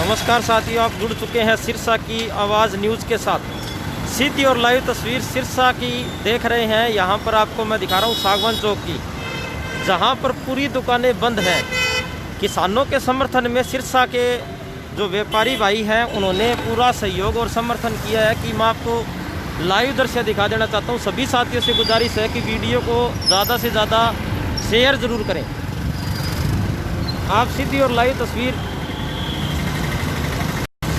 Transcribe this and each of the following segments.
नमस्कार साथियों, आप जुड़ चुके हैं सिरसा की आवाज़ न्यूज़ के साथ। सीधी और लाइव तस्वीर सिरसा की देख रहे हैं। यहाँ पर आपको मैं दिखा रहा हूँ सागवान चौक की, जहाँ पर पूरी दुकानें बंद हैं। किसानों के समर्थन में सिरसा के जो व्यापारी भाई हैं उन्होंने पूरा सहयोग और समर्थन किया है कि मैं आपको लाइव दृश्य दिखा देना चाहता हूँ। सभी साथियों से गुजारिश है कि वीडियो को ज़्यादा से ज़्यादा शेयर ज़रूर करें। आप सीधी और लाइव तस्वीर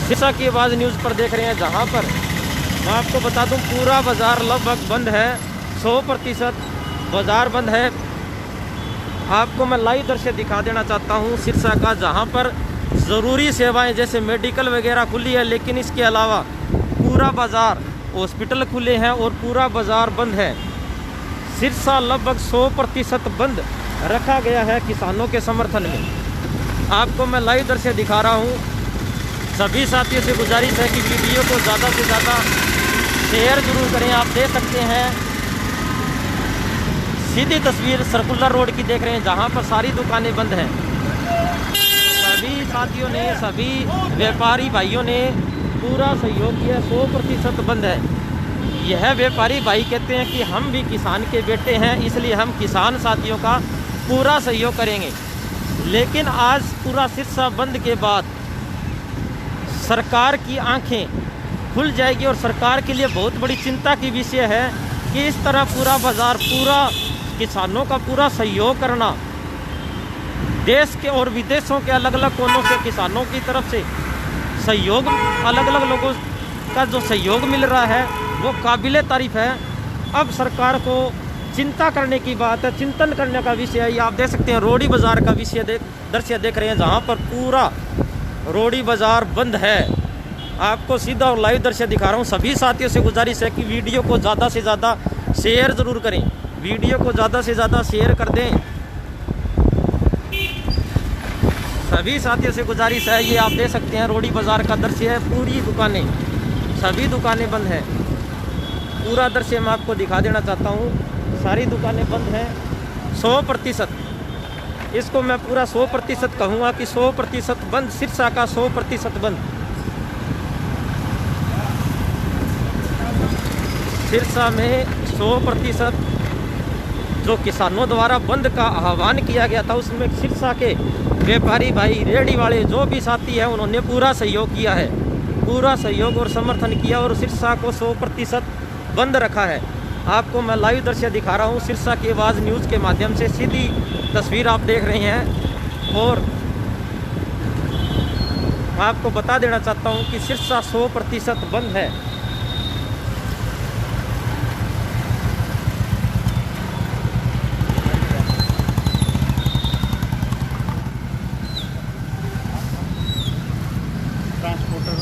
सिरसा की आवाज़ न्यूज़ पर देख रहे हैं, जहां पर मैं आपको बता दूं पूरा बाज़ार लगभग बंद है, 100% बाज़ार बंद है। आपको मैं लाइव दृश्य दिखा देना चाहता हूं सिरसा का, जहां पर ज़रूरी सेवाएं जैसे मेडिकल वगैरह खुली है, लेकिन इसके अलावा पूरा बाज़ार, हॉस्पिटल खुले हैं और पूरा बाज़ार बंद है। सिरसा लगभग 100% बंद रखा गया है किसानों के समर्थन में। आपको मैं लाइव दृश्य दिखा रहा हूँ। सभी साथियों से गुजारिश है कि वीडियो को ज़्यादा से ज़्यादा शेयर जरूर करें। आप देख सकते हैं सीधी तस्वीर सर्कुलर रोड की देख रहे हैं, जहां पर सारी दुकानें बंद हैं। सभी साथियों ने, सभी व्यापारी भाइयों ने पूरा सहयोग किया। 100% बंद है। यह व्यापारी भाई कहते हैं कि हम भी किसान के बेटे हैं, इसलिए हम किसान साथियों का पूरा सहयोग करेंगे। लेकिन आज पूरा सिरसा बंद के बाद सरकार की आंखें खुल जाएगी और सरकार के लिए बहुत बड़ी चिंता की विषय है कि इस तरह पूरा बाज़ार, पूरा किसानों का पूरा सहयोग करना, देश के और विदेशों के अलग अलग कोनों से किसानों की तरफ से सहयोग, अलग अलग लोगों का जो सहयोग मिल रहा है वो काबिले तारीफ़ है। अब सरकार को चिंता करने की बात है, चिंतन करने का विषय है। ये आप देख सकते हैं रोडी बाज़ार का विषय दृश्य देख रहे हैं, जहाँ पर पूरा रोडी बाज़ार बंद है। आपको सीधा और लाइव दृश्य दिखा रहा हूँ। सभी साथियों से गुजारिश है कि वीडियो को ज़्यादा से ज़्यादा शेयर ज़रूर करें। वीडियो को ज़्यादा से ज़्यादा शेयर कर दें। सभी साथियों से गुजारिश है। ये आप देख सकते हैं रोडी बाज़ार का दृश्य है। पूरी दुकानें, सभी दुकानें बंद हैं। पूरा दृश्य मैं आपको दिखा देना चाहता हूँ। सारी दुकानें बंद हैं 100%। इसको मैं पूरा 100% कहूँगा कि 100% बंद। सिरसा का 100% बंद। सिरसा में 100% जो किसानों द्वारा बंद का आह्वान किया गया था, उसमें सिरसा के व्यापारी भाई, रेहड़ी वाले जो भी साथी हैं, उन्होंने पूरा सहयोग किया है, पूरा सहयोग और समर्थन किया और सिरसा को 100% बंद रखा है। आपको मैं लाइव दृश्य दिखा रहा हूँ सिरसा की आवाज़ न्यूज़ के माध्यम से। सीधी तस्वीर आप देख रहे हैं और आपको बता देना चाहता हूँ कि सिरसा 100% बंद है। ट्रांसपोर्टर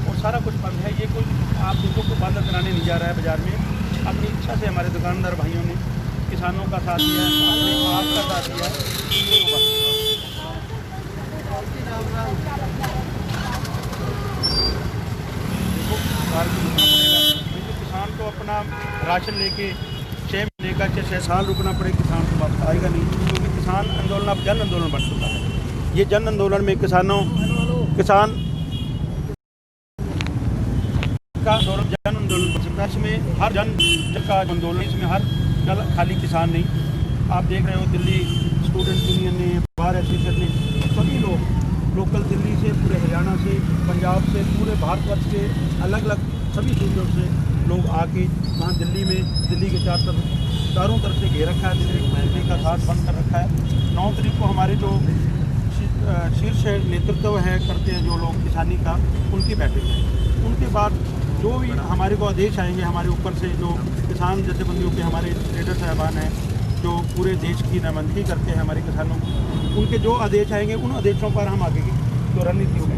और सारा कुछ बंद है। ये कोई आप लोगों को बंद कराने नहीं जा रहा है बाज़ार में। अपनी इच्छा से हमारे दुकानदार भाइयों ने किसानों का साथ दिया, अपने आप का साथ दिया। किसान को अपना राशन लेके 6 महीने का 6 साल रुकना पड़े, किसान को वापस आएगा नहीं, क्योंकि किसान आंदोलन अब जन आंदोलन बन चुका है। ये जन आंदोलन में किसान का आंदोलन जन आंदोलन बन सकता है। इसमें हर जन का आंदोलन, इसमें हर खाली किसान नहीं। आप देख रहे हो दिल्ली स्टूडेंट यूनियन ने, बार एसोसिएशन ने, सभी लोग लोकल दिल्ली से, पूरे हरियाणा से, पंजाब से, पूरे भारतवर्ष के अलग अलग सभी सूबों से लोग आके वहाँ दिल्ली में, दिल्ली के चारों तरफ से घेर रखा है। दिल्ली का साथ बंद कर रखा है। 9 तारीख को हमारे जो शीर्ष नेतृत्व है करते हैं जो लोग किसानी का, उनकी बैठक है। उनके बाद जो भी हमारे को आदेश आएंगे हमारे ऊपर से, जो किसान जैसे बंदियों के हमारे लीडर साहबान हैं जो पूरे देश की नुमाइंदगी करते हैं हमारे किसानों की, उनके जो आदेश आएंगे उन आदेशों पर हम आगे की जो रणनीति होगी।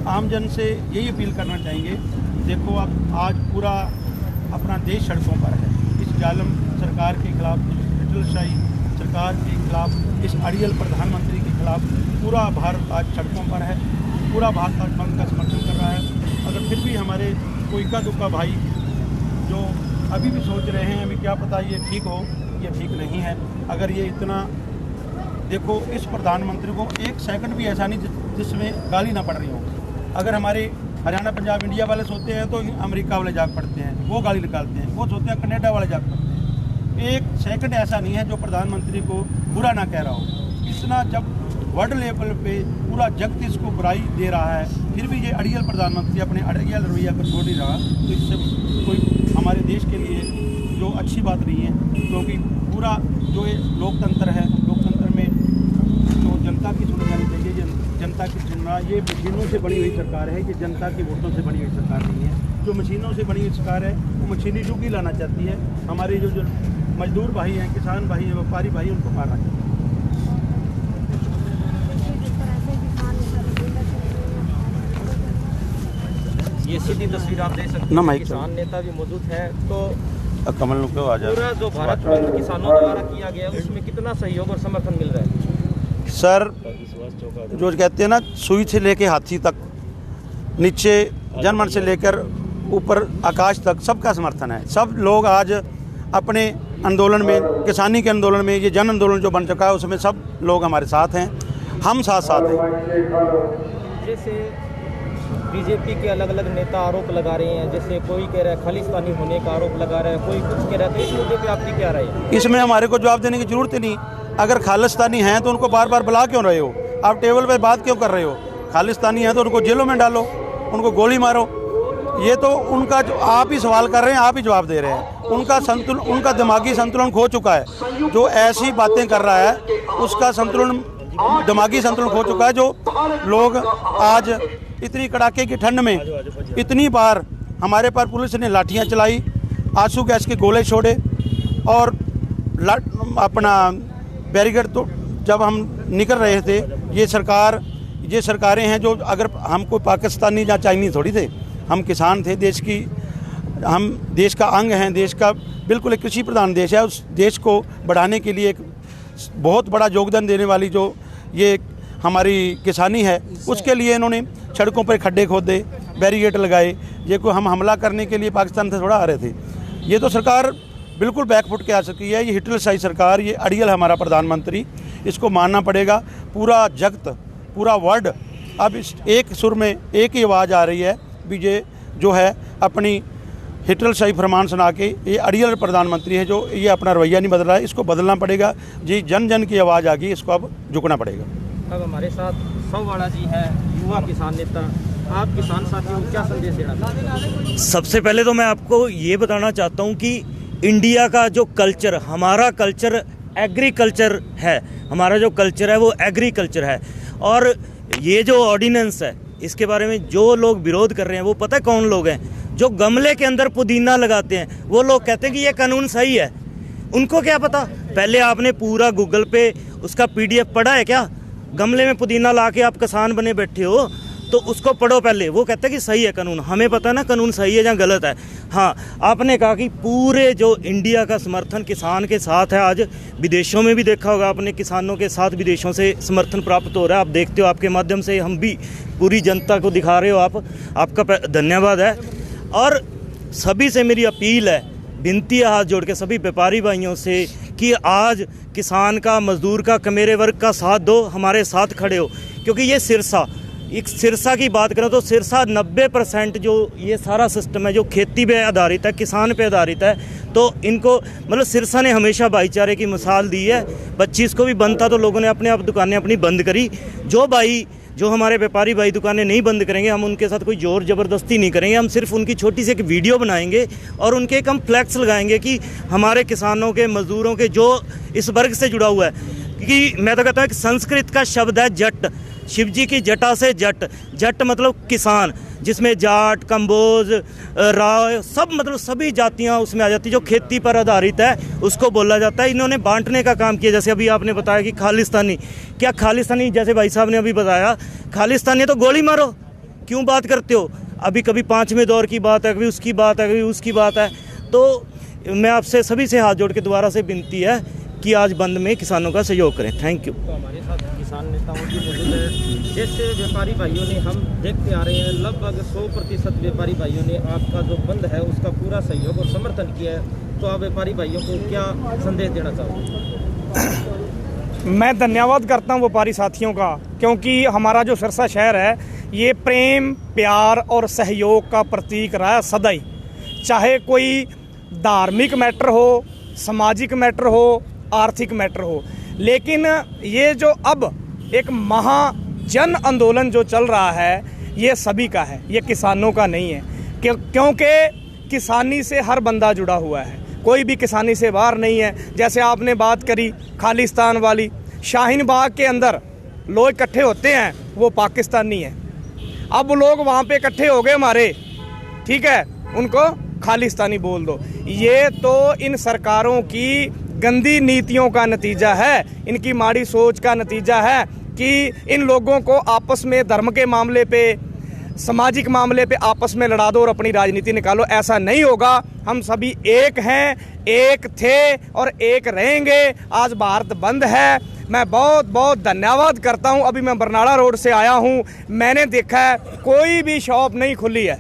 आम जन से यही अपील करना चाहेंगे, देखो अब आज पूरा अपना देश सड़कों पर है। इस जालिम सरकार के खिलाफ, हिटलरशाही सरकार के खिलाफ, इस अड़ियल प्रधानमंत्री के खिलाफ पूरा भारत आज सड़कों पर है। पूरा भारत आज बंद का समर्थन कर रहा है। अगर फिर भी हमारे कोई इक्का दुक्का भाई जो अभी भी सोच रहे हैं, हमें क्या पता ये ठीक हो, ये ठीक नहीं है। अगर ये इतना देखो इस प्रधानमंत्री को एक सेकंड भी ऐसा नहीं जिसमें गाली ना पड़ रही हो। अगर हमारे हरियाणा पंजाब इंडिया वाले सोते हैं तो अमेरिका वाले जाग पड़ते हैं, वो गाली निकालते हैं, वो सोते हैं कनाडा वाले जाग पड़ते हैं। एक सेकंड ऐसा नहीं है जो प्रधानमंत्री को बुरा ना कह रहा हो। इतना जब वर्ल्ड लेवल पे पूरा जगत इसको बुराई दे रहा है, फिर भी ये अड़ियल प्रधानमंत्री अपने अड़ियल रवैया को छोड़ नहीं रहा, तो इससे कोई हमारे देश के लिए जो अच्छी बात नहीं है। क्योंकि पूरा जो ये लोकतंत्र है, लोकतंत्र में तो जनता की सुनी जानी चाहिए। जनता की चुनना, ये मशीनों से बनी हुई सरकार है, ये जनता के वोटों से बनी हुई सरकार नहीं है। जो मशीनों से बनी हुई सरकार है वो मशीनी युग ही लाना चाहती है। हमारे जो मजदूर भाई हैं, किसान भाई हैं, व्यापारी भाई हैं, उनको मारना चाहिए। ये सीधी तस्वीर आप देख सकते हैं, किसान नेता भी मौजूद है। तो कमल को आ जाए। पूरा जो भारत बंद किसानों द्वारा किया गया है उसमें कितना सहयोग और समर्थन मिल रहा है? सर जो कहते हैं ना, सुई से लेके हाथी तक, नीचे जनमन से लेकर ऊपर आकाश तक सबका समर्थन है। सब लोग आज अपने आंदोलन में, किसानी के आंदोलन में, ये जन आंदोलन जो बन चुका है उसमें सब लोग हमारे साथ हैं, हम साथ हैं। जैसे बीजेपी के अलग अलग नेता आरोप लगा रहे हैं, जैसे कोई कह रहा है खालिस्तानी होने का आरोप लगा रहा है, कोई कुछ कह रहा है, तो इस मुद्दे पे आपकी क्या राय है? इसमें हमारे को जवाब देने की जरूरत ही नहीं। अगर खालिस्तानी हैं तो उनको बार बार बुला क्यों रहे हो? आप टेबल पे बात क्यों कर रहे हो? खालिस्तानी हैं तो उनको जेलों में डालो, उनको गोली मारो। ये तो उनका जो आप ही सवाल कर रहे हैं, आप ही जवाब दे रहे हैं। उनका दिमागी संतुलन खो चुका है। जो ऐसी बातें कर रहा है उसका दिमागी संतुलन खो चुका है। जो लोग आज इतनी कड़ाके की ठंड में इतनी बार हमारे पर पुलिस ने लाठियां चलाई, आंसू गैस के गोले छोड़े और अपना बैरिकेड तो जब हम निकल रहे थे, ये सरकारें हैं जो, अगर हम कोई पाकिस्तानी या चाइनीज थोड़ी थे, हम किसान थे, हम देश का अंग हैं, देश का बिल्कुल एक कृषि प्रधान देश है। उस देश को बढ़ाने के लिए एक बहुत बड़ा योगदान देने वाली जो ये हमारी किसानी है, उसके लिए इन्होंने सड़कों पर खड्डे खोदे, बैरिकेड लगाए। ये कोई हम हमला करने के लिए पाकिस्तान से थोड़ा आ रहे थे। ये तो सरकार बिल्कुल बैकफुट के आ सकी है। ये हिटलरशाही सरकार, ये अड़ियल हमारा प्रधानमंत्री, इसको मानना पड़ेगा। पूरा जगत, पूरा वर्ल्ड अब इस एक सुर में एक ही आवाज़ आ रही है, बीजे जो है अपनी हिटलरशाही फरमान सुना के, ये अड़ियल प्रधानमंत्री है जो ये अपना रवैया नहीं बदल रहा है, इसको बदलना पड़ेगा। जी जन जन की आवाज़ आ गई, इसको अब झुकना पड़ेगा। अब हमारे साथ सौवाड़ा जी है, युवा किसान नेता। आप किसान साथियों को क्या संदेश देना चाहते हैं? सबसे पहले तो मैं आपको ये बताना चाहता हूँ कि इंडिया का जो कल्चर, हमारा कल्चर एग्रीकल्चर है। हमारा जो कल्चर है वो एग्रीकल्चर है। और ये जो ऑर्डिनेंस है, इसके बारे में जो लोग विरोध कर रहे हैं वो पता है कौन लोग हैं? जो गमले के अंदर पुदीना लगाते हैं, वो लोग कहते हैं कि ये कानून सही है। उनको क्या पता? पहले आपने पूरा गूगल पे उसका PDF पढ़ा है क्या? गमले में पुदीना ला के आप किसान बने बैठे हो तो उसको पढ़ो पहले। वो कहते हैं कि सही है कानून। हमें पता है ना कानून सही है या गलत है। हाँ, आपने कहा कि पूरे जो इंडिया का समर्थन किसान के साथ है। आज विदेशों में भी देखा होगा आपने, किसानों के साथ विदेशों से समर्थन प्राप्त हो रहा है। आप देखते हो, आपके माध्यम से हम भी पूरी जनता को दिखा रहे हो आप, आपका धन्यवाद है। और सभी से मेरी अपील है, विनती है हाथ जोड़ के सभी व्यापारी भाइयों से कि आज किसान का, मजदूर का, कमेरे वर्ग का साथ दो, हमारे साथ खड़े हो। क्योंकि ये सिरसा की बात करें तो सिरसा 90% जो ये सारा सिस्टम है जो खेती पे आधारित है, किसान पे आधारित है। तो इनको मतलब सिरसा ने हमेशा भाईचारे की मिसाल दी है। 25 को भी बंद था तो लोगों ने अपने आप दुकानें अपनी बंद करी। जो हमारे व्यापारी भाई दुकानें नहीं बंद करेंगे, हम उनके साथ कोई जोर ज़बरदस्ती नहीं करेंगे। हम सिर्फ उनकी छोटी सी एक वीडियो बनाएंगे और उनके एक हम फ्लैक्स लगाएंगे कि हमारे किसानों के, मजदूरों के, जो इस वर्ग से जुड़ा हुआ है। क्योंकि मैं तो कहता हूँ कि संस्कृत का शब्द है जट, शिव जी की जटा से जट मतलब किसान, जिसमें जाट, कंबोज, राव, सब मतलब सभी जातियां उसमें आ जाती, जो खेती पर आधारित है उसको बोला जाता है। इन्होंने बांटने का काम किया। जैसे अभी आपने बताया कि खालिस्तानी, क्या खालिस्तानी, जैसे भाई साहब ने अभी बताया, खालिस्तानी तो गोली मारो, क्यों बात करते हो? अभी कभी 5वें दौर की बात है, कभी उसकी बात है, कभी उसकी बात है। तो मैं आपसे सभी से हाथ जोड़ के दोबारा से विनती है कि आज बंद में किसानों का सहयोग करें। Thank you. तो हमारे साथ किसान नेताओं की मौजूद है। जैसे व्यापारी भाइयों ने, हम देखते आ रहे हैं लगभग 100% व्यापारी भाइयों ने आपका जो बंद है उसका पूरा सहयोग और समर्थन किया है। तो आप व्यापारी भाइयों को क्या संदेश देना चाहोगे? मैं धन्यवाद करता हूं व्यापारी साथियों का, क्योंकि हमारा जो सिरसा शहर है ये प्रेम, प्यार और सहयोग का प्रतीक रहा है सदा ही। चाहे कोई धार्मिक मैटर हो, सामाजिक मैटर हो, आर्थिक मैटर हो, लेकिन ये जो अब एक महाजन आंदोलन जो चल रहा है ये सभी का है, ये किसानों का नहीं है। क्योंकि किसानी से हर बंदा जुड़ा हुआ है, कोई भी किसानी से बाहर नहीं है। जैसे आपने बात करी खालिस्तान वाली, शाहीन बाग के अंदर लोग इकट्ठे होते हैं, वो पाकिस्तानी है। अब लोग वहाँ पे इकट्ठे हो गए हमारे, ठीक है, उनको खालिस्तानी बोल दो। ये तो इन सरकारों की गंदी नीतियों का नतीजा है, इनकी माड़ी सोच का नतीजा है कि इन लोगों को आपस में धर्म के मामले पे, सामाजिक मामले पे आपस में लड़ा दो और अपनी राजनीति निकालो। ऐसा नहीं होगा। हम सभी एक हैं, एक थे और एक रहेंगे। आज भारत बंद है। मैं बहुत बहुत धन्यवाद करता हूं। अभी मैं बरनाला रोड से आया हूं, मैंने देखा है कोई भी शॉप नहीं खुली है,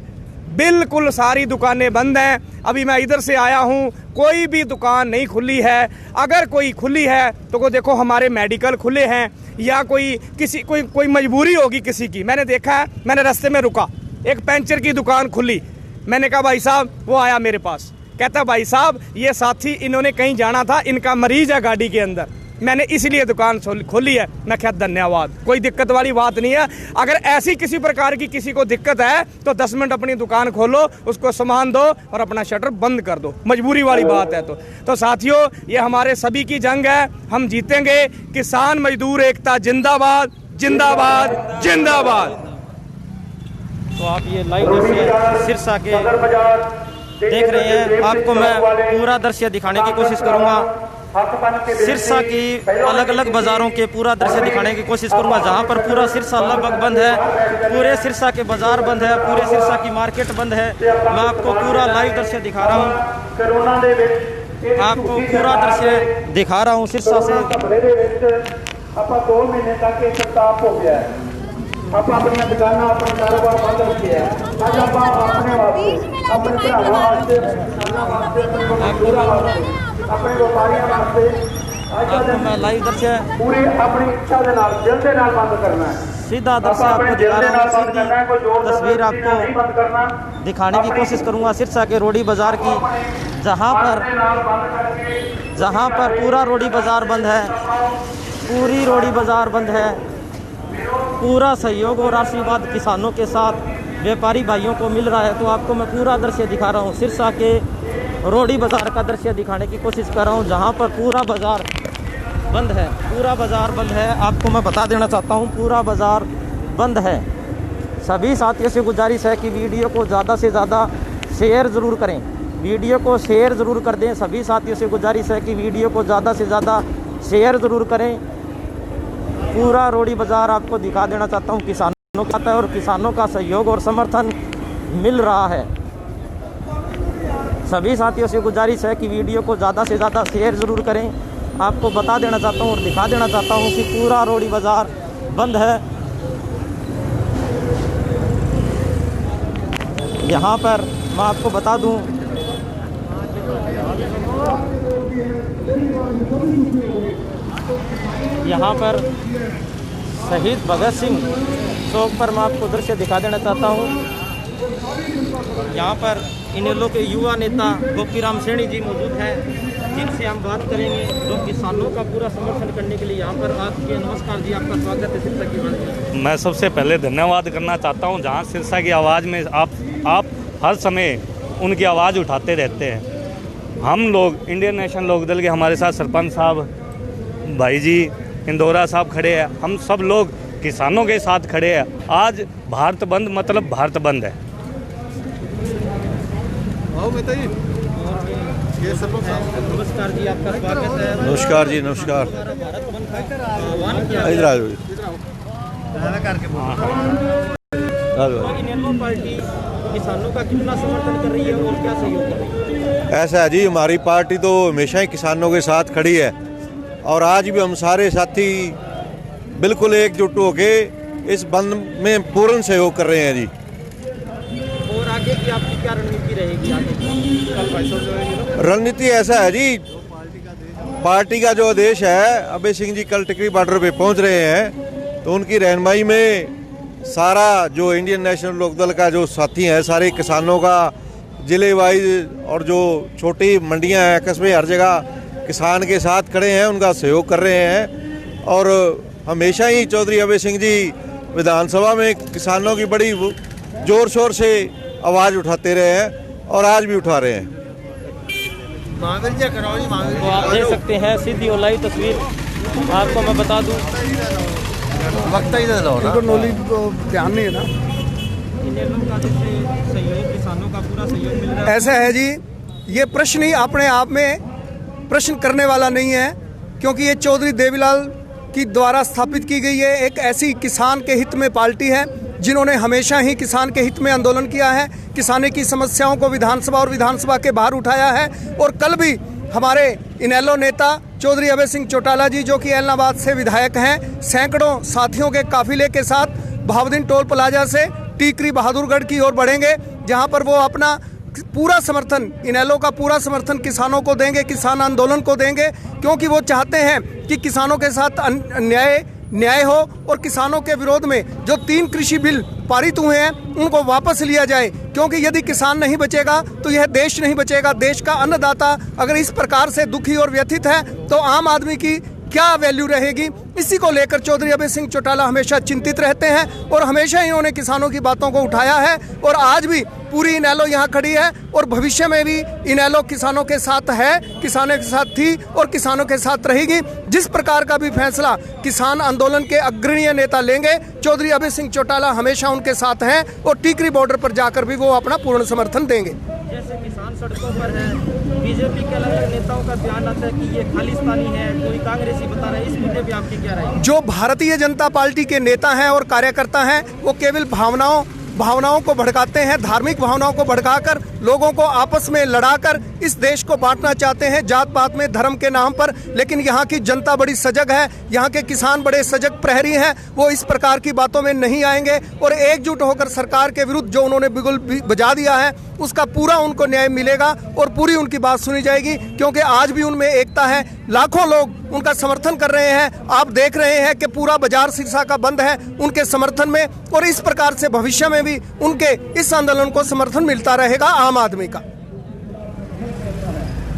बिल्कुल सारी दुकानें बंद हैं। अभी मैं इधर से आया हूं, कोई भी दुकान नहीं खुली है। अगर कोई खुली है तो को देखो हमारे मेडिकल खुले हैं, या कोई मजबूरी होगी किसी की। मैंने देखा है, मैंने रास्ते में रुका, एक पंचर की दुकान खुली। मैंने कहा भाई साहब, वो आया मेरे पास, कहता भाई साहब ये साथी इन्होंने कहीं जाना था, इनका मरीज है गाड़ी के अंदर, मैंने इसलिए दुकान खोली है। मैं क्या धन्यवाद, कोई दिक्कत वाली बात नहीं है। अगर ऐसी किसी प्रकार की किसी को दिक्कत है तो 10 मिनट अपनी दुकान खोलो, उसको सामान दो और अपना शटर बंद कर दो, मजबूरी वाली बात है। तो साथियों, ये हमारे सभी की जंग है, हम जीतेंगे। किसान मजदूर एकता जिंदाबाद, जिंदाबाद, जिंदाबाद। तो आप ये लाइव दृश्य सिरसा के देख रहे हैं, आपको मैं पूरा दृश्य दिखाने की कोशिश करूंगा। सिरसा की अलग अलग बाज़ारों के पूरा दृश्य दिखाने की कोशिश करूंगा, जहां पर पूरा सिरसा लगभग बंद है। पूरे सिरसा के बाज़ार बंद है, पूरे सिरसा की मार्केट बंद है। मैं आपको पूरा लाइव दृश्य दिखा रहा हूं, आपको पूरा दृश्य दिखा रहा हूं सिरसा से। ਆਪਾਂ 2 ਮਹੀਨੇ ਤੱਕ ਇਹ ਸਟਾਪ ਹੋ ਗਿਆ ਹੈ। ਆਪਾਂ ਆਪਣੀਆਂ ਦੁਕਾਨਾਂ, ਆਪਣੇ ਕਾਰੋਬਾਰ ਬੰਦ ਰੱਖੇ ਆ। ਅੱਜ ਆਪਾਂ ਆਪਣੇ ਵਾਸਤੇ, ਆਪਣੇ ਭਰਾਵਾਂ ਵਾਸਤੇ, ਆਪਣੇ ਵਪਾਰੀਆਂ ਵਾਸਤੇ ਅੱਜ ਦਾ मैं लाइव दृश्य ਪੂਰੀ ਆਪਣੀ ਇੱਛਾ ਦੇ ਨਾਲ, ਦਿਲ ਦੇ ਨਾਲ ਬੰਦ ਕਰਨਾ ਹੈ। सीधा दृश्य आपको दिखा रहा हूँ, सीधी तस्वीर आपको दिखाने की कोशिश करूँगा सिरसा के रोडी बाज़ार की, जहाँ पर पूरा रोडी बाज़ार बंद है, पूरी रोडी बाज़ार बंद है। पूरा सहयोग और आशीर्वाद किसानों के साथ व्यापारी भाइयों को मिल रहा है। तो आपको मैं पूरा दृश्य दिखा रहा हूँ, सिरसा के रोडी बाज़ार का दृश्य दिखाने की कोशिश कर रहा हूँ, जहाँ पर पूरा बाज़ार बंद है, पूरा बाज़ार बंद है। आपको मैं बता देना चाहता हूँ, पूरा बाज़ार बंद है। सभी साथियों से गुजारिश है कि वीडियो को ज़्यादा से ज़्यादा शेयर ज़रूर करें, वीडियो को शेयर ज़रूर कर दें। सभी साथियों से गुजारिश है कि वीडियो को ज़्यादा से ज़्यादा शेयर ज़रूर करें। पूरा रोडी बाज़ार आपको दिखा देना चाहता हूँ, किसानों का है और किसानों का सहयोग और समर्थन मिल रहा है। सभी साथियों से गुजारिश है कि वीडियो को ज़्यादा से ज़्यादा शेयर ज़रूर करें। आपको बता देना चाहता हूँ और दिखा देना चाहता हूँ कि पूरा रोडी बाज़ार बंद है। यहाँ पर मैं आपको बता दूँ, यहाँ पर शहीद भगत सिंह चौक पर मैं आपको दृश्य दिखा देना चाहता हूँ। यहाँ पर इनेलो के युवा नेता गोपीराम सैनी जी मौजूद हैं, जिनसे हम बात करेंगे, जो किसानों का पूरा समर्थन करने के लिए यहाँ पर आपके। नमस्कार जी, आपका स्वागत है सिरसा की बात में। मैं सबसे पहले धन्यवाद करना चाहता हूँ, जहाँ सिरसा की आवाज़ में आप हर समय उनकी आवाज़ उठाते रहते हैं। हम लोग इंडियन नेशनल लोकदल के, हमारे साथ सरपंच साहब, भाई जी इंदौरा साहब खड़े हैं, हम सब लोग किसानों के साथ खड़े हैं। आज भारत बंद मतलब भारत बंद है। नमस्कार जी, आपका स्वागत है। नमस्कार जी, नमस्कार। भारत बंद का आह्वान किया है। इधर आ जाओ। इनेलो पार्टी किसानों का कितना समर्थन कर रही है और क्या सहयोग कर रही है? ऐसा है जी, हमारी पार्टी तो हमेशा ही किसानों के साथ खड़ी है और आज भी हम सारे साथी बिल्कुल एकजुट होके इस बंद में पूर्ण सहयोग कर रहे हैं जी। और आगे की आपकी क्या रणनीति रहेगी? आगे रणनीति ऐसा है जी, पार्टी का जो आदेश है, अभय सिंह जी कल टिकरी बॉर्डर पे पहुंच रहे हैं, तो उनकी रहनुमाई में सारा जो इंडियन नेशनल लोकदल का जो साथी है, सारे किसानों का जिले वाइज और जो छोटी मंडियां हैं, कस्बे, हर जगह किसान के साथ खड़े हैं, उनका सहयोग कर रहे हैं। और हमेशा ही चौधरी अभय सिंह जी विधानसभा में किसानों की बड़ी जोर शोर से आवाज़ उठाते रहे हैं और आज भी उठा रहे हैं। तो आप देख सकते हैं सीधी और लाइव तस्वीर। आपको मैं बता दूं, ध्यान नहीं है ना, इनेलो का जैसे सहयोग, किसानों का पूरा सहयोग मिल रहा है। ऐसा है जी, ये प्रश्न ही अपने आप में प्रश्न करने वाला नहीं है, क्योंकि ये चौधरी देवीलाल की द्वारा स्थापित की गई है एक ऐसी किसान के हित में पार्टी है जिन्होंने हमेशा ही किसान के हित में आंदोलन किया है, किसानी की समस्याओं को विधानसभा और विधानसभा के बाहर उठाया है। और कल भी हमारे इनेलो नेता चौधरी अभय सिंह चौटाला जी, जो कि ऐलनाबाद से विधायक हैं, सैकड़ों साथियों के काफिले के साथ बहाउद्दीन टोल प्लाजा से टीकरी बहादुरगढ़ की ओर बढ़ेंगे, जहां पर वो अपना पूरा समर्थन, इनेलो का पूरा समर्थन किसानों को देंगे, किसान आंदोलन को देंगे, क्योंकि वो चाहते हैं कि किसानों के साथ न्याय हो और किसानों के विरोध में जो 3 कृषि बिल पारित हुए हैं उनको वापस लिया जाए। क्योंकि यदि किसान नहीं बचेगा तो यह देश नहीं बचेगा। देश का अन्नदाता अगर इस प्रकार से दुखी और व्यथित है तो आम आदमी की क्या वैल्यू रहेगी। इसी को लेकर चौधरी अभय सिंह चौटाला हमेशा चिंतित रहते हैं और हमेशा इन्होंने किसानों की बातों को उठाया है। और आज भी पूरी इनेलो यहाँ खड़ी है और भविष्य में भी इनेलो किसानों के साथ है, किसानों के साथ थी और किसानों के साथ रहेगी। जिस प्रकार का भी फैसला किसान आंदोलन के अग्रणीय नेता लेंगे, चौधरी अभय सिंह चौटाला हमेशा उनके साथ हैं और टीकरी बॉर्डर पर जाकर भी वो अपना पूर्ण समर्थन देंगे। जैसे किसान सड़कों पर है, बीजेपी के अलग अलग नेताओं का बयान आता है कि ये खालिस्तानी है, कोई कांग्रेसी बता रहा है, इस मुद्दे पे आपकी क्या राय है? जो भारतीय जनता पार्टी के नेता हैं और कार्यकर्ता हैं, वो केवल भावनाओं को भड़काते हैं, धार्मिक भावनाओं को भड़काकर लोगों को आपस में लड़ाकर इस देश को बांटना चाहते हैं जात पात में, धर्म के नाम पर। लेकिन यहाँ की जनता बड़ी सजग है, यहाँ के किसान बड़े सजग प्रहरी हैं, वो इस प्रकार की बातों में नहीं आएंगे और एकजुट होकर सरकार के विरुद्ध जो उन्होंने बिगुल बजा दिया है उसका पूरा उनको न्याय मिलेगा और पूरी उनकी बात सुनी जाएगी। क्योंकि आज भी उनमें एकता है, लाखों लोग उनका समर्थन कर रहे हैं। आप देख रहे हैं कि पूरा बाजार सिरसा का बंद है उनके समर्थन में और इस प्रकार से भविष्य में भी उनके इस आंदोलन को समर्थन मिलता रहेगा आम आदमी का।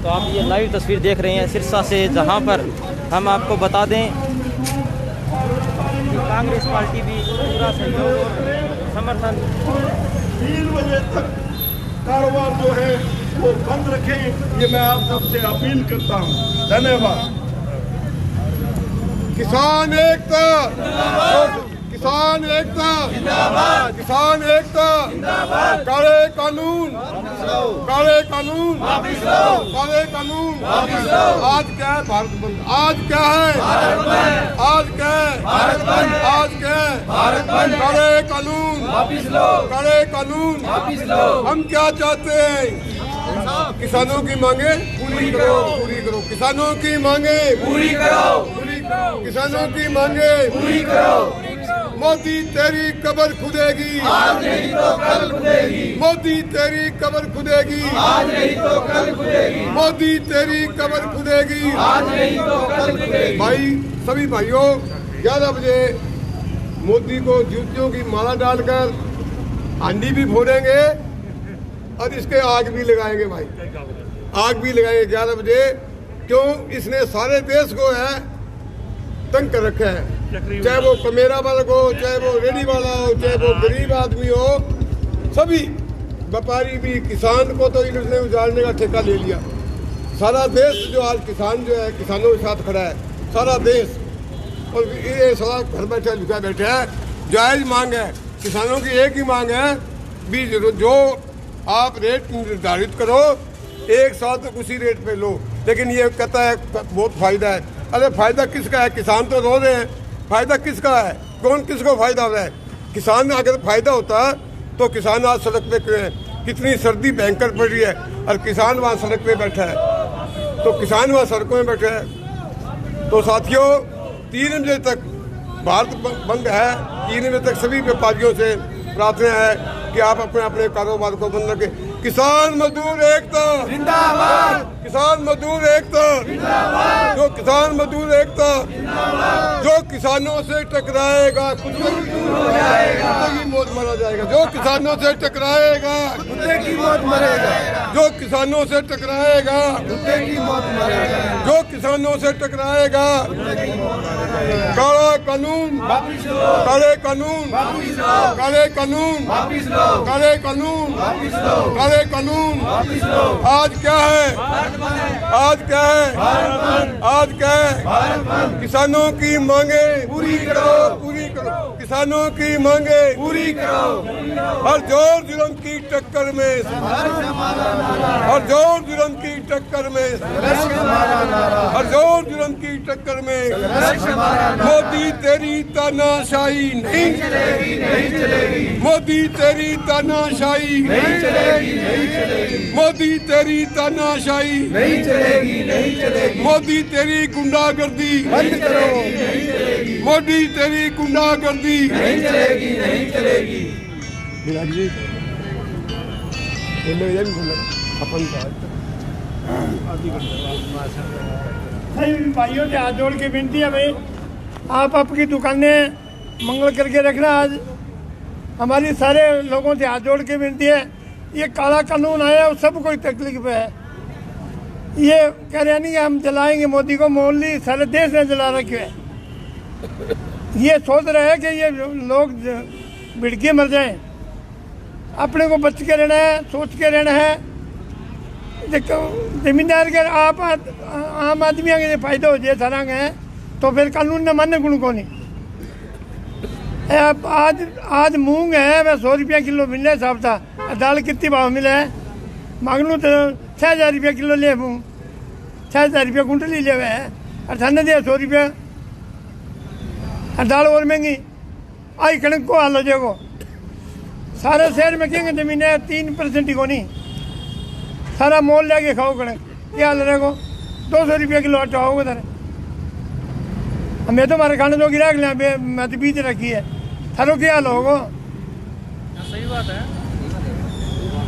तो आप ये लाइव तस्वीर देख रहे हैं सिरसा से, जहां पर हम आपको बता दें कि कांग्रेस पार्टी भी पूरा सहयोग और समर्थन। 3 बजे तक कारोबार जो है वो बंद रखें, ये मैं आप सबसे अपील करता हूँ। धन्यवाद। किसान एकता, किसान एकता, किसान एकता, काले कानून, काले कानून, काले कानून। आज क्या है? भारत बंद। आज क्या है? आज क्या है? आज क्या है? काले कानून, काले कानून। हम क्या चाहते हैं? किसानों की मांगे पूरी करो, पूरी करो। किसानों की मांगे पूरी करो, पूरी करो। किसानों की मांगे पूरी करो। मोदी तेरी कब्र खुदेगी, आज नहीं तो कल खुदेगी। मोदी तेरी कब्र खुदेगी, आज नहीं तो कल खुदेगी। मोदी तेरी कब्र खुदेगी, आज नहीं तो कल खुदेगी। भाई, सभी भाइयों, 11 बजे मोदी को जूतियों की माला डालकर हांडी भी फोड़ेंगे और इसके आग भी लगाएंगे। भाई, आग भी लगाएंगे 11 बजे। क्यों? इसने सारे देश को है तंग कर रखा है, चाहे वो कमेरा वर्ग हो, चाहे वो रेडी वाला हो, चाहे वो गरीब आदमी हो, सभी व्यापारी भी। किसान को तो इन्होंने उजाड़ने का ठेका ले लिया। सारा देश जो आज किसान जो है किसानों के साथ खड़ा है, सारा देश। और ये सारा घर बैठे लुका बैठे है। जायज़ मांग है, किसानों की एक ही मांग है, बीज जो आप रेट निर्धारित करो, एक साल तक उसी रेट पे लो। लेकिन ये कहता है बहुत फायदा है। अरे फायदा किसका है? किसान तो रो रहे हैं, फायदा किसका है? कौन किसको फायदा हो रहा है? किसान में अगर फायदा होता तो किसान आज सड़क पे क्यों है? कितनी सर्दी भयंकर पड़ रही है और किसान वहाँ सड़क पे बैठा है, तो किसान वहाँ सड़कों में बैठा है। तो साथियों, 3 बजे तक भारत बंद है। 3 बजे तक सभी व्यापारियों से प्रार्थना है कि आप अपने अपने कारोबार को बंद रखें। किसान मजदूर एकता जिंदाबाद, किसान मजदूर एकता जिंदाबाद, जो किसान मजदूर एकता जिंदाबाद, जो किसानों से टकराएगा कुत्ते की मौत मरा जाएगा, जो किसानों से टकराएगा कुत्ते की मौत मरेगा, जो किसानों से टकराएगा कुत्ते की मौत मरेगा, जो किसानों से टकराएगा काला कानून वापिस लो, काले कानून वापिस लो, काले कानून वापिस लो, काले कानून वापिस लो, काले कानून वापिस लो। आज क्या है, आज क्या है, आज क्या है, किसानों की मांगे पूरी करो, पूरी करो, किसानों की मांगे पूरी करो। हर जोर जुल्म की टक्कर में, हर जोर जुल्म की टक्कर में, हर जोर जुल्म की टक्कर में मोदी तेरी तानाशाही नहीं चलेगी, नहीं चलेगी, मोदी तेरी तानाशाही नहीं चलेगी, नहीं चलेगी, मोदी तेरी तानाशाही नहीं चलेगी, नहीं चलेगी, मोदी तेरी गुंडागर्दी बंद करो, नहीं चलेगी, मोदी तेरी गुंडागर्दी नहीं चलेगी, नहीं चलेगी। भाइयों से हाथ जोड़ के विनती है भाई, आप आपकी दुकानें मंगल करके रखना। आज हमारी सारे लोगों से हाथ जोड़ के विनती है, ये काला कानून आया और सब कोई तकलीफ है। ये कह रहे नहीं हम जलाएंगे मोदी को, मोदी सारे देश ने जला रखे है। ये सोच रहे हैं कि ये लोग भिड़के मर जाएं। अपने को बच के रहना है, सोच के रहना है। जमींदार के आप आम आदमी के फायदा हो जाए सारा है तो फिर कानून न माने गुण को नहीं। आज मूंग है वह 100 रुपया किलो मिले हिसाब था, दाल कितनी भाव मिला है, मांगलू तो 6000 रुपया किलो ले मूंग, 6000 रुपया कुंटली ले हुए है और थाने दिया 100 रुपया और दाल और महंगी। आई कणक को हाल हो जाएगो, सारे शहर में कहेंगे जमीन है 3% को नहीं, सारा मोल लेके खाओ कणक, क्या हाल रहेगो। 200 रुपया किलो आटा होगा तारे, हमें तो हमारे खाने दो गिरा लिया, मैं तो बीज रखी है, थारो क्या हाल होगा। सही बात है।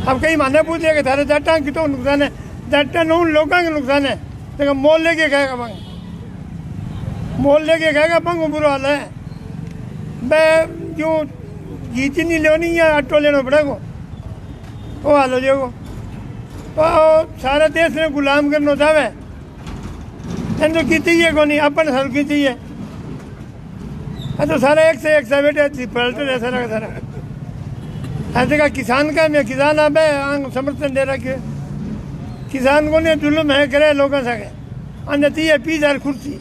अब कई माने पूछ लिया कि थारे जाटा की तो नुकसान है, जाटा न उन लोगों का नुकसान है, लेकिन मोल लेके खाएगा पंग, मोल लेके खाएगा पंग बुरा हाल है। मैं क्यों घी चीनी लेनी है, आटो लेना पड़ेगा, वो हाल हो जाएगा। तो सारे देश ने गुलाम करना चाहे इन तो की चाहिए को नहीं, अपन सर की चाहिए। तो सारा एक से एक सा बेटे पलट रहे सारा का सारा। ऐसे का किसान का मैं किसान आप है समर्थन दे रखे, किसान को ने जुल्म है करे लोगों से अन्य चाहिए 20,000 कुर्सी,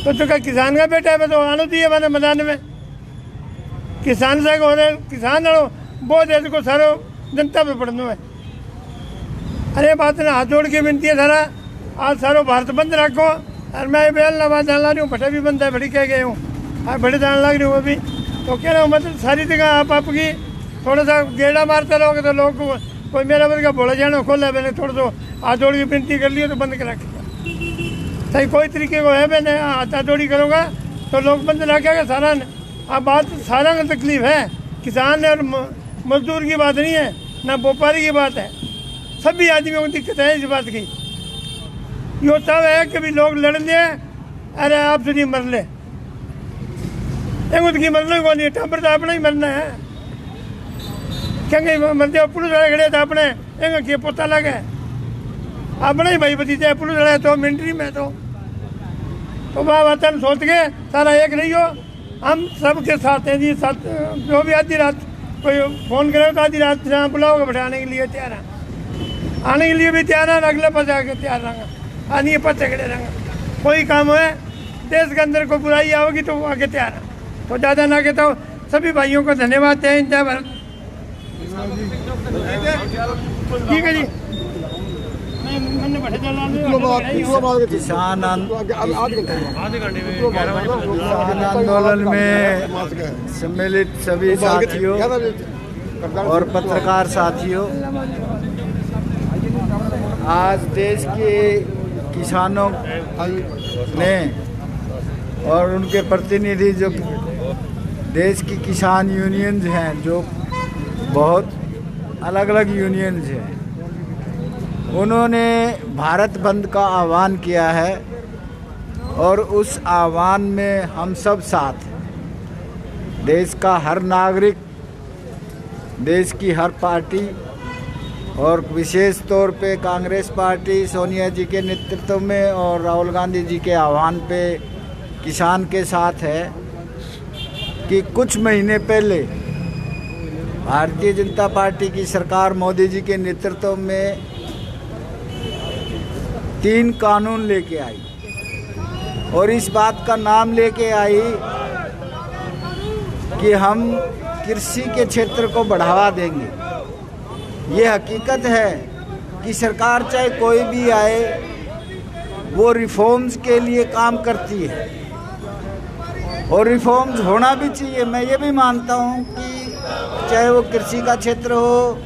तो का किसान का बेटा है तो आना चाहिए मैंने मैदान में। किसान से हो रहे किसान बहुत है को सारो जनता पे पड़ना है। अरे बात ने हाथ जोड़ के विनती है सारा, आज सारो भारत बंद रखो। और मैं बेल ना बात जान ला रही हूँ, भट्टा भी बंद है, बड़ी कह गए हूँ, आज बड़े जान लग रही हूँ अभी। तो कह रहा हूँ मतलब सारी जगह आप आपकी थोड़ा सा गेड़ा मारते रहोगे तो लोग कोई मेरा वर्ग बोला जाना खोला, मैंने थोड़ा सा हाथ जोड़ की विनती कर लिया तो बंद कर रखेगा। सही कोई तरीके को है मैंने हाथ जोड़ी करूँगा तो लोग बंद रखेगा सारा। अब बात सारा का तकलीफ है, किसान और मजदूर की बात नहीं है, ना व्यापारी की बात है, सभी आदमियों को दिक्कत है इस बात की। यो सब है कि भी लोग लड़ ले, अरे आप से नहीं मर ले, की मरने को नहीं, टाबर तो अपना ही मरना है। क्या मरते पुलिस वाले खड़े थे अपने एक पोता लगे अपना ही भाई भतीजा पुलिस वाले तो मिलिट्री में तो वतन सोच के सारा एक नहीं हो, हम सबके साथ हैं जी। साथ जो भी आधी रात कोई फ़ोन करे तो आधी रात जहाँ बुलाओगे बैठाने के लिए तैयार है, आने के लिए भी तैयार है, अगले पास आके तैयार रहेंगे, आनी पर खड़े रहेंगे। कोई काम है देश के अंदर कोई बुराई आओगी तो आगे तैयार है, तो ज़्यादा ना के तो सभी भाइयों को धन्यवाद है। जय भारत। ठीक है जी। किसान आंदोलन में सम्मिलित सभी साथियों और पत्रकार साथियों, आज देश के किसानों ने और उनके प्रतिनिधि जो देश की किसान यूनियंस हैं, जो बहुत अलग अलग यूनियन हैं, उन्होंने भारत बंद का आह्वान किया है और उस आह्वान में हम सब साथ हैं। देश का हर नागरिक, देश की हर पार्टी और विशेष तौर पे कांग्रेस पार्टी सोनिया जी के नेतृत्व में और राहुल गांधी जी के आह्वान पे किसान के साथ है कि कुछ महीने पहले भारतीय जनता पार्टी की सरकार मोदी जी के नेतृत्व में 3 कानून लेके आई और इस बात का नाम लेके आई कि हम कृषि के क्षेत्र को बढ़ावा देंगे। ये हकीकत है कि सरकार चाहे कोई भी आए वो रिफॉर्म्स के लिए काम करती है और रिफॉर्म्स होना भी चाहिए। मैं ये भी मानता हूँ कि चाहे वो कृषि का क्षेत्र हो,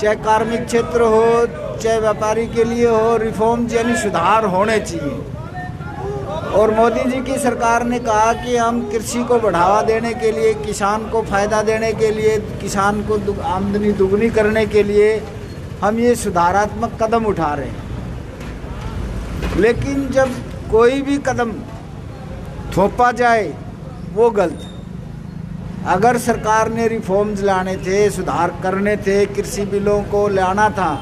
चाहे कार्मिक क्षेत्र हो, चाहे व्यापारी के लिए हो, रिफॉर्म्स यानी सुधार होने चाहिए। और मोदी जी की सरकार ने कहा कि हम कृषि को बढ़ावा देने के लिए, किसान को फ़ायदा देने के लिए, किसान को आमदनी दुगनी करने के लिए हम ये सुधारात्मक कदम उठा रहे हैं। लेकिन जब कोई भी कदम थोपा जाए वो गलत। अगर सरकार ने रिफॉर्म्स लाने थे, सुधार करने थे, कृषि बिलों को लाना था,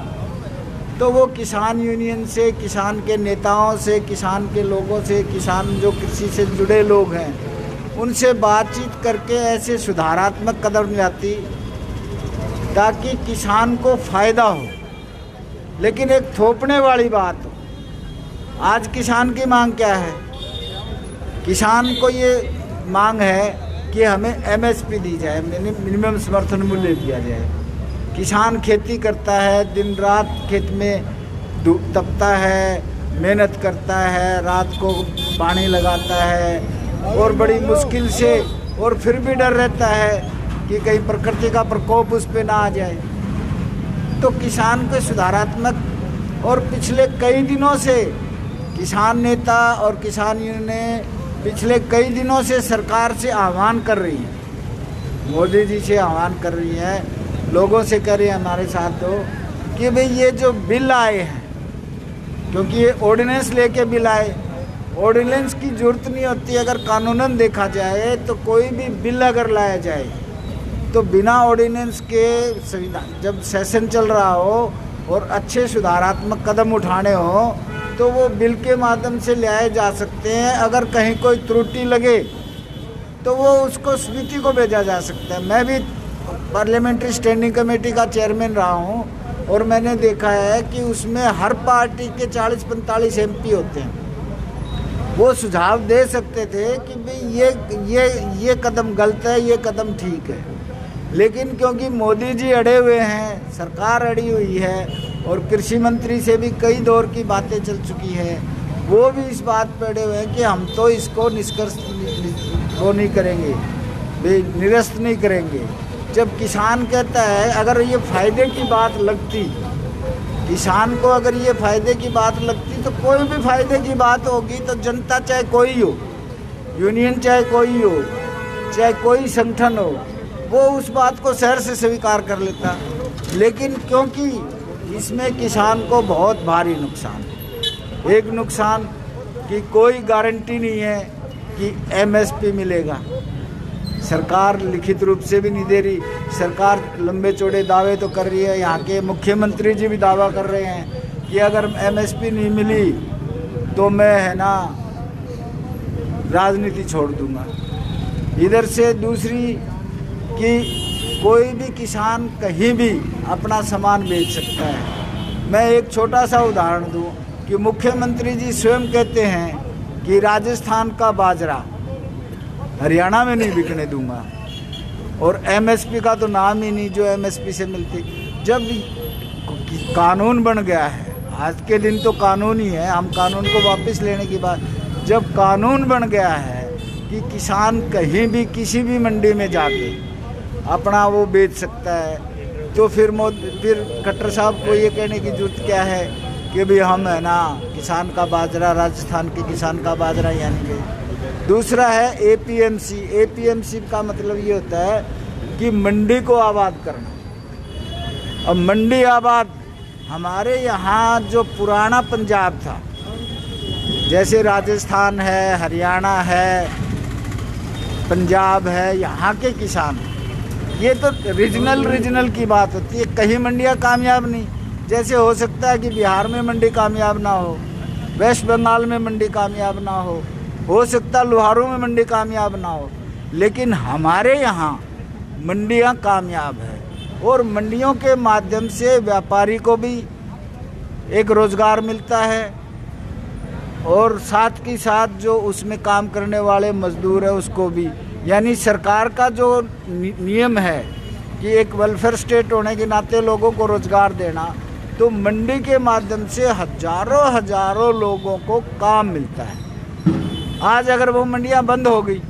तो वो किसान यूनियन से, किसान के नेताओं से, किसान के लोगों से, किसान जो कृषि से जुड़े लोग हैं उनसे बातचीत करके ऐसे सुधारात्मक कदम लाती ताकि किसान को फ़ायदा हो, लेकिन एक थोपने वाली बात हो। आज किसान की मांग क्या है? किसान को ये मांग है कि हमें MSP दी जाए, मिनिमम समर्थन मूल्य दिया जाए। किसान खेती करता है, दिन रात खेत में तपता है, मेहनत करता है, रात को पानी लगाता है और बड़ी मुश्किल से, और फिर भी डर रहता है कि कहीं प्रकृति का प्रकोप उस पे ना आ जाए। तो किसान को सुधारात्मक, और पिछले कई दिनों से किसान नेता और किसान यूनियन पिछले कई दिनों से सरकार से आह्वान कर रही है, मोदी जी से आह्वान कर रही है, लोगों से कह रही है हमारे साथ दो कि भाई ये जो बिल आए हैं, क्योंकि ये ऑर्डिनेंस लेके बिल आए, ऑर्डिनेंस की जरूरत नहीं होती। अगर कानूनन देखा जाए तो कोई भी बिल अगर लाया जाए तो बिना ऑर्डिनेंस के संविधान, जब सेशन चल रहा हो और अच्छे सुधारात्मक कदम उठाने हो तो वो बिल के माध्यम से लाए जा सकते हैं। अगर कहीं कोई त्रुटि लगे तो वो उसको समिति को भेजा जा सकता है। मैं भी पार्लियामेंट्री स्टैंडिंग कमेटी का चेयरमैन रहा हूँ और मैंने देखा है कि उसमें हर पार्टी के 40-45 MP होते हैं। वो सुझाव दे सकते थे कि भाई ये कदम गलत है, ये कदम ठीक है, लेकिन क्योंकि मोदी जी अड़े हुए हैं, सरकार अड़ी हुई है और कृषि मंत्री से भी कई दौर की बातें चल चुकी है, वो भी इस बात पर अड़े हुए हैं कि हम तो इसको निष्कर्ष वो नहीं करेंगे, निरस्त नहीं करेंगे। जब किसान कहता है, अगर ये फ़ायदे की बात लगती, किसान को अगर ये फ़ायदे की बात लगती तो कोई भी फ़ायदे की बात होगी तो जनता चाहे कोई हो, यूनियन चाहे कोई हो, चाहे कोई संगठन हो, वो उस बात को शहर से स्वीकार कर लेता। लेकिन क्योंकि इसमें किसान को बहुत भारी नुकसान, एक नुकसान कि कोई गारंटी नहीं है कि MSP मिलेगा, सरकार लिखित रूप से भी नहीं दे रही। सरकार लंबे चौड़े दावे तो कर रही है, यहाँ के मुख्यमंत्री जी भी दावा कर रहे हैं कि अगर MSP नहीं मिली तो मैं है ना राजनीति छोड़ दूंगा। इधर से दूसरी कि कोई भी किसान कहीं भी अपना सामान बेच सकता है। मैं एक छोटा सा उदाहरण दूं कि मुख्यमंत्री जी स्वयं कहते हैं कि राजस्थान का बाजरा हरियाणा में नहीं बिकने दूंगा, और MSP का तो नाम ही नहीं जो MSP से मिलती। जब कानून बन गया है, आज के दिन तो कानून ही है, हम कानून को वापस लेने की बात, जब कानून बन गया है कि किसान कहीं भी किसी भी मंडी में जाके अपना वो बेच सकता है, तो फिर खट्टर साहब को ये कहने की जरूरत क्या है कि भाई हम है ना किसान का बाजरा, राजस्थान के किसान का बाजरा यानी कि। दूसरा है APMC। APMC का मतलब ये होता है कि मंडी को आबाद करना। अब मंडी आबाद, हमारे यहाँ जो पुराना पंजाब था, जैसे राजस्थान है, हरियाणा है, पंजाब है, यहाँ के किसान, ये तो रीजनल की बात होती है। कहीं मंडियाँ कामयाब नहीं, जैसे हो सकता है कि बिहार में मंडी कामयाब ना हो, वेस्ट बंगाल में मंडी कामयाब ना हो सकता है लोहारू में मंडी कामयाब ना हो, लेकिन हमारे यहाँ मंडियाँ कामयाब है। और मंडियों के माध्यम से व्यापारी को भी एक रोज़गार मिलता है और साथ के साथ जो उसमें काम करने वाले मजदूर है उसको भी, यानी सरकार का जो नियम है कि एक वेलफेयर स्टेट होने के नाते लोगों को रोज़गार देना, तो मंडी के माध्यम से हजारों लोगों को काम मिलता है। आज अगर वो मंडियां बंद हो गई,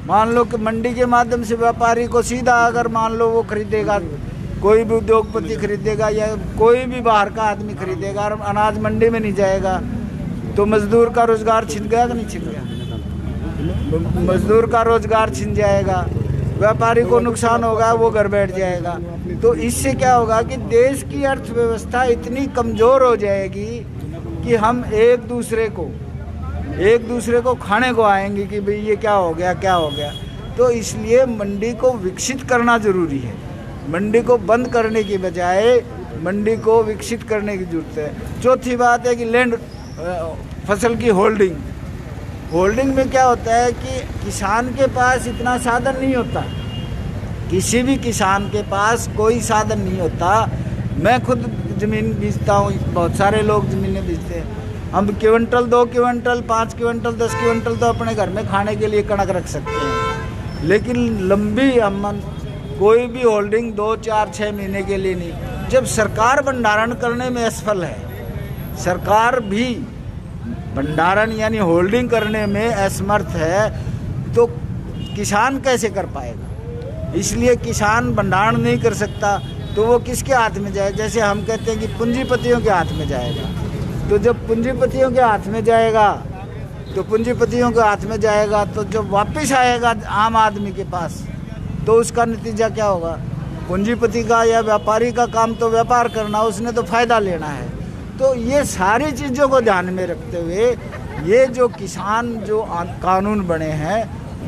मान लो कि मंडी के माध्यम से व्यापारी को सीधा अगर मान लो वो खरीदेगा, कोई भी उद्योगपति खरीदेगा या कोई भी बाहर का आदमी खरीदेगा और अनाज मंडी में नहीं जाएगा, तो मजदूर का रोज़गार छिन गया कि नहीं छिन गया? मजदूर का रोज़गार छिन जाएगा, व्यापारी को नुकसान होगा, वो घर बैठ जाएगा। तो इससे क्या होगा कि देश की अर्थव्यवस्था इतनी कमज़ोर हो जाएगी कि हम एक दूसरे को खाने को आएंगे कि भाई ये क्या हो गया। तो इसलिए मंडी को विकसित करना ज़रूरी है। मंडी को बंद करने की बजाय मंडी को विकसित करने की ज़रूरत है। चौथी बात है कि लैंड फसल की होल्डिंग में क्या होता है कि किसान के पास इतना साधन नहीं होता, किसी भी किसान के पास कोई साधन नहीं होता। मैं खुद ज़मीन बेचता हूँ, बहुत सारे लोग ज़मीनें बेचते हैं। हम क्विंटल 2 क्विंटल 5 क्विंटल 10 क्विंटल तो अपने घर में खाने के लिए कणक रख सकते हैं, लेकिन लंबी अमन कोई भी होल्डिंग 2, 4, 6 महीने के लिए नहीं। जब सरकार भंडारण करने में असफल है, सरकार भी भंडारण यानी होल्डिंग करने में असमर्थ है, तो किसान कैसे कर पाएगा? इसलिए किसान भंडारण नहीं कर सकता तो वो किसके हाथ में जाए? जैसे हम कहते हैं कि पूंजीपतियों के हाथ में जाएगा। तो जब पूंजीपतियों के हाथ में जाएगा तो जब वापस आएगा आम आदमी के पास, तो उसका नतीजा क्या होगा? पूंजीपति का या व्यापारी का काम तो व्यापार करना, उसने तो फायदा लेना है। तो ये सारी चीज़ों को ध्यान में रखते हुए ये जो किसान जो कानून बने हैं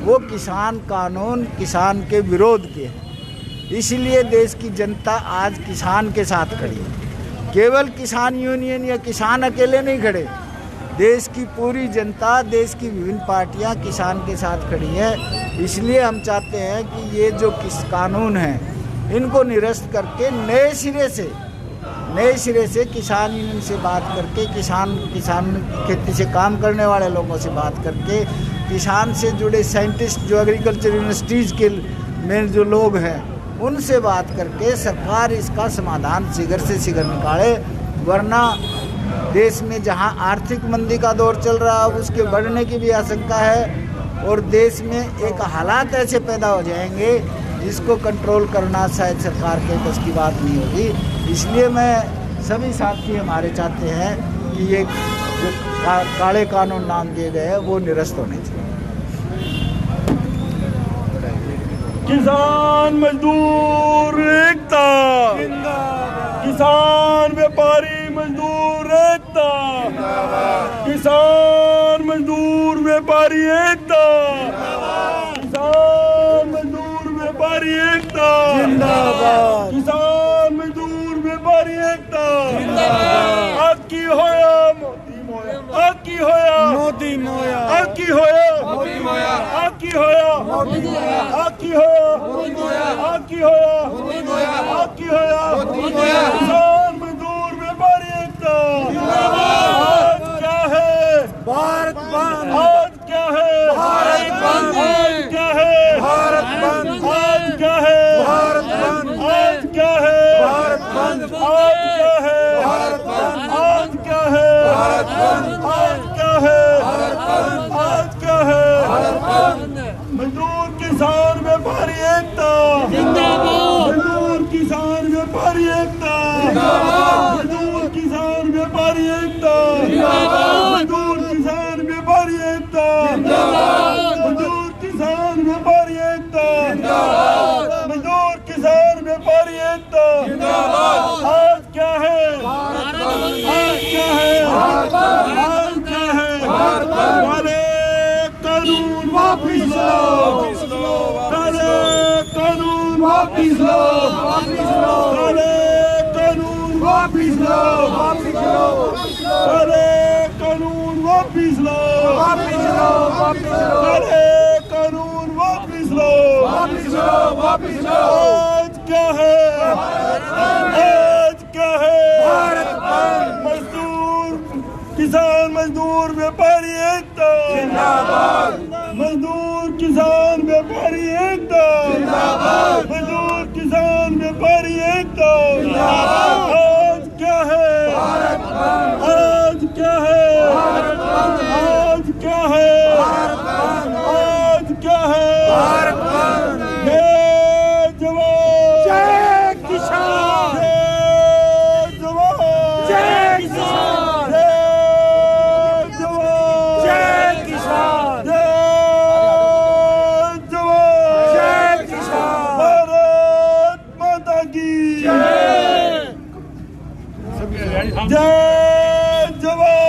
वो किसान कानून किसान के विरोध के हैं। इसलिए देश की जनता आज किसान के साथ खड़ी है। केवल किसान यूनियन या किसान अकेले नहीं खड़े, देश की पूरी जनता, देश की विभिन्न पार्टियां किसान के साथ खड़ी हैं। इसलिए हम चाहते हैं कि ये जो कानून हैं इनको निरस्त करके नए सिरे से किसान यूनियन से बात करके, किसान खेती से काम करने वाले लोगों से बात करके, किसान से जुड़े साइंटिस्ट जो एग्रीकल्चर यूनिवर्सिटीज़ के में जो लोग हैं उनसे बात करके सरकार इसका समाधान शीघ्र से शीघ्र निकाले। वरना देश में जहां आर्थिक मंदी का दौर चल रहा है उसके बढ़ने की भी आशंका है और देश में एक हालात ऐसे पैदा हो जाएंगे जिसको कंट्रोल करना शायद सरकार के बस की बात नहीं होगी। इसलिए मैं सभी साथी हमारे चाहते हैं कि ये जो काले कानून नाम दिए गए हैं वो निरस्त होने चाहिए। किसान मजदूर एकता, किसान व्यापारी मजदूर एकता, किसान मजदूर व्यापारी एकता, किसान मजदूर व्यापारी एकता जिंदाबाद, किसान मजदूर व्यापारी एकता जिंदाबाद। आकी होया मोदी मोया, आकी होया मोदी मोया, आकी होया मोदी मोया, आकी होया मोदी मोया, आकी होया मोदी मोया, आकी होया मोदी मोया, आकी होया मोदी मोया। किसान मजदूर व्यापारी एकता जिंदाबाद। आज क्या है भारत बंद, आज क्या है भारत बंद, आज क्या है भारत बंद, आज क्या है भारत बंद, आज क्या है भारत बंद, आज क्या है भारत बंद, आज क्या है भारत बंद, आज क्या है भारत बंद, आज क्या है भारत बंद। मजदूर किसान व्यापारी एकता जिंदाबाद, मजदूर किसान व्यापारी एकता जिंदाबाद, मजदूर किसान व्यापारी एकता जिंदाबाद, मजदूर किसान व्यापारी एकता जिंदाबाद, मजदूर किसान व्यापारी एकता जिंदाबाद, मजदूर किसान व्यापारी एकता जिंदाबाद। काले कानून वापिस लो, काले कानून वापिस लो, काले कानून वापिस लो, काले कानून वापिस लो। आज क्या है, आज क्या है, मजदूर किसान मजदूर व्यापारी एकता जिंदाबाद, मजदूर किसान व्यापारी एकता जिंदाबाद, मजदूर किसान व्यापारी एकता जिंदाबाद। आज क्या है, आज क्या है, आज क्या है, आज क्या है, जय जवान जय किसान, जय जवान जय किसान, जय जवान जय किसान, जय जवान जय किसान, भारत माता की जय, जय जवान